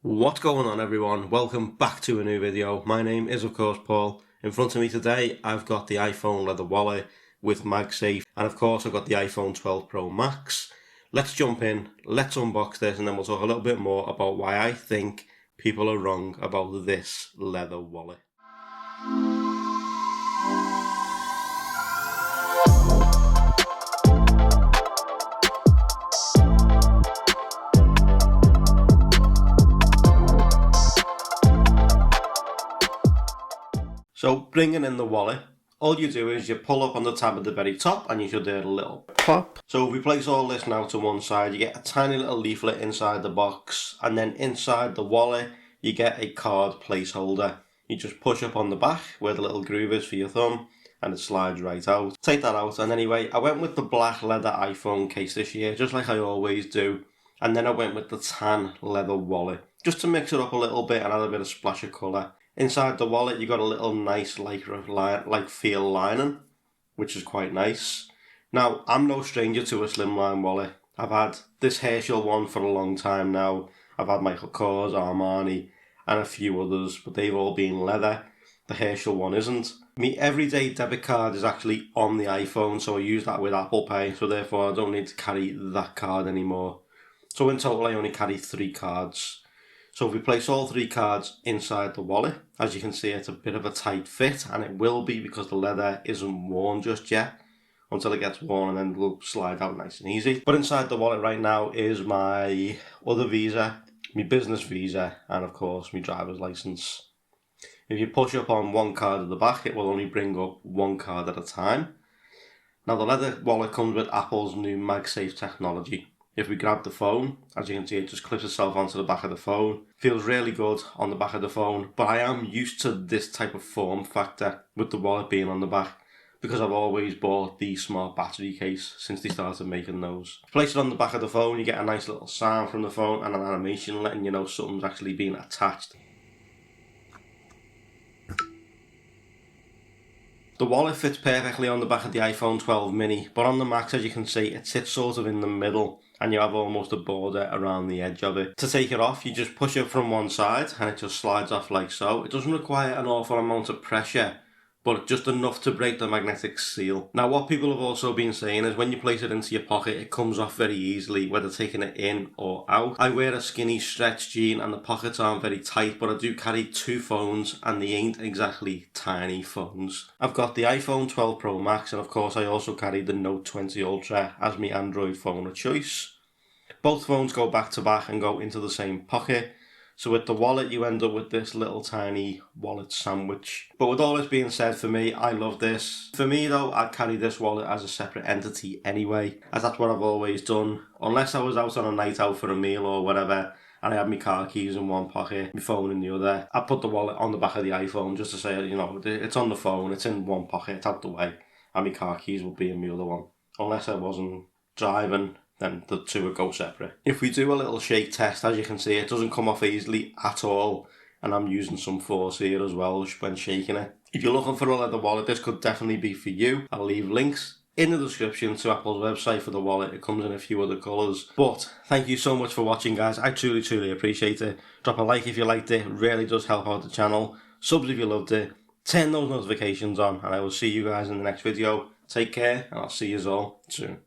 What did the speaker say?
What's going on, everyone? Welcome back to a new video. My name is of course Paul. In front of me today I've got the iPhone leather wallet with MagSafe, and of course I've got the iPhone 12 Pro Max. Let's jump in, let's unbox this, and then we'll talk a little bit more about why I think people are wrong about this leather wallet. So bringing in the wallet, all you do is you pull up on the tab at the very top and you should hear a little pop. So if we place all this now to one side, you get a tiny little leaflet inside the box, and then inside the wallet you get a card placeholder. You just push up on the back where the little groove is for your thumb and it slides right out. Take that out, and anyway, I went with the black leather iPhone case this year, just like I always do, and then I went with the tan leather wallet, just to mix it up a little bit and add a bit of splash of colour. Inside the wallet you got a little nice like feel lining, which is quite nice. Now, I'm no stranger to a slimline wallet. I've had this Herschel one for a long time now. I've had Michael Kors, Armani and a few others, but they've all been leather. The Herschel one isn't. My everyday debit card is actually on the iPhone, so I use that with Apple Pay, so therefore I don't need to carry that card anymore. So in total I only carry 3 cards. So if we place all 3 cards inside the wallet, as you can see it's a bit of a tight fit, and it will be because the leather isn't worn just yet, until it gets worn and then it will slide out nice and easy. But inside the wallet right now is my other visa, my business visa, and of course my driver's license. If you push up on one card at the back, it will only bring up one card at a time. Now the leather wallet comes with Apple's new MagSafe technology. If we grab the phone, as you can see, it just clips itself onto the back of the phone. Feels really good on the back of the phone, but I am used to this type of form factor with the wallet being on the back, because I've always bought the smart battery case since they started making those. Place it on the back of the phone, you get a nice little sound from the phone and an animation letting you know something's actually being attached. The wallet fits perfectly on the back of the iPhone 12 mini, but on the Max, as you can see, it sits sort of in the middle and you have almost a border around the edge of it. To take it off, you just push it from one side and it just slides off like so. It doesn't require an awful amount of pressure, but just enough to break the magnetic seal. Now what people have also been saying is when you place it into your pocket, it comes off very easily, whether taking it in or out. I wear a skinny stretch jean and the pockets aren't very tight, but I do carry 2 phones and they ain't exactly tiny phones. I've got the iPhone 12 Pro Max, and of course I also carry the Note 20 Ultra as my Android phone of choice. Both phones go back to back and go into the same pocket. So with the wallet you end up with this little tiny wallet sandwich. But with all this being said, for me, I love this. For me though, I'd carry this wallet as a separate entity anyway, as that's what I've always done. Unless I was out on a night out for a meal or whatever, and I had my car keys in one pocket, my phone in the other, I put the wallet on the back of the iPhone just to say, you know, it's on the phone, it's in one pocket, it's out the way, and my car keys will be in the other one. Unless I wasn't driving, then the 2 would go separate. If we do a little shake test, as you can see, it doesn't come off easily at all, and I'm using some force here as well when shaking it. If you're looking for a leather wallet, this could definitely be for you. I'll leave links in the description to Apple's website for the wallet. It comes in a few other colours. But thank you so much for watching, guys. I truly appreciate it. Drop a like if you liked it. It really does help out the channel. Subs if you loved it. Turn those notifications on, and I will see you guys in the next video. Take care, and I'll see you all soon.